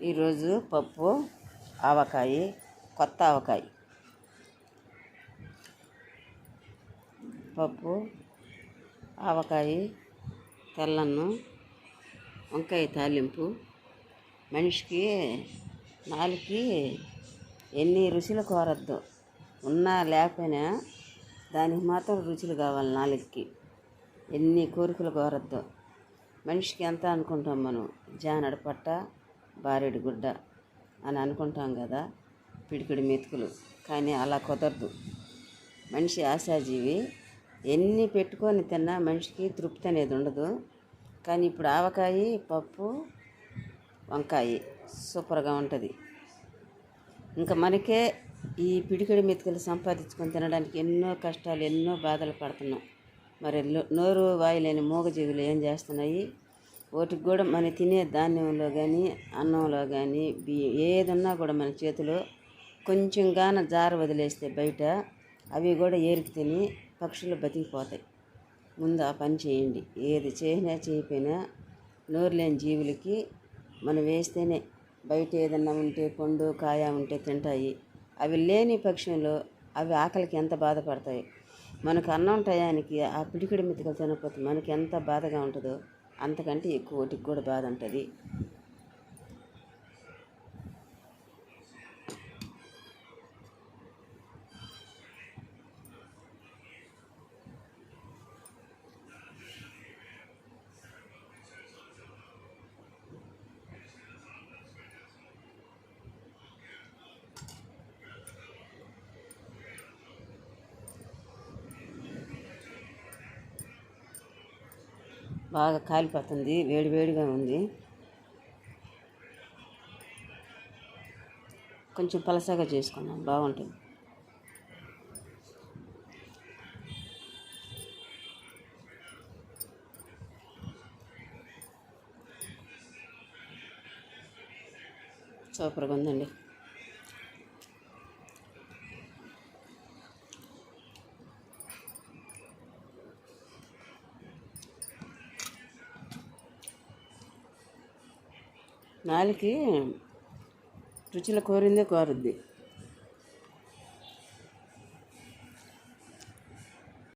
ఈరోజు పప్పు ఆవకాయ, కొత్త ఆవకాయ. పప్పు ఆవకాయ, తెల్లన్నం, వంకాయ తాలింపు. మనిషికి నాలుగుకి ఎన్ని రుచులు కోరద్దు, ఉన్నా లేకపోయినా దానికి మాత్రం రుచులు కావాలి. నాలుగుకి ఎన్ని కోరికలు కోరద్దు. మనిషికి ఎంత అనుకుంటాం మనం, జానడు పట్ట బారెడు గుడ్డ అని అనుకుంటాం కదా, పిడికిడి మెతుకులు. కానీ అలా కుదరదు. మనిషి ఆశాజీవి. ఎన్ని పెట్టుకొని తిన్నా మనిషికి తృప్తి అనేది ఉండదు. కానీ ఇప్పుడు ఆవకాయ, పప్పు, వంకాయ సూపర్గా ఉంటుంది. ఇంకా మనకే ఈ పిడికిడి మెతుకులు సంపాదించుకొని తినడానికి ఎన్నో కష్టాలు, ఎన్నో బాధలు పడుతున్నాం. మరి నోరు వాయిలేని మూగజీవులు ఏం చేస్తున్నాయి? వాటికి కూడా మన తినే ధాన్యంలో కానీ, అన్నంలో కానీ, ఏదన్నా కూడా మన చేతిలో కొంచెం గాన జార వదిలేస్తే బయట అవి కూడా ఏరికి తిని పక్షులు బతికిపోతాయి. ముందు ఆ పని చేయండి. ఏది చేసినా చేయకపోయినా నోరు లేని జీవులకి మనం వేస్తేనే బయట ఏదన్నా ఉంటే, పండు కాయ ఉంటే తింటాయి. అవి లేని పక్షులు అవి ఆకలికి ఎంత బాధపడతాయి. మనకు అన్నం టయానికి ఆ పిడికిడి మెతుకులు తినకపోతే మనకి ఎంత బాధగా ఉంటుందో అంతకంటే ఎక్కువ వాటికి కూడా బాధ ఉంటుంది. బాగా కాలిపోతుంది, వేడివేడిగా ఉంది. కొంచెం పలసగా చేసుకున్నాం, బాగుంటుంది. సూపర్గా ఉందండి. నాలుగుకి రుచులు కోరిందే కోరుద్ది.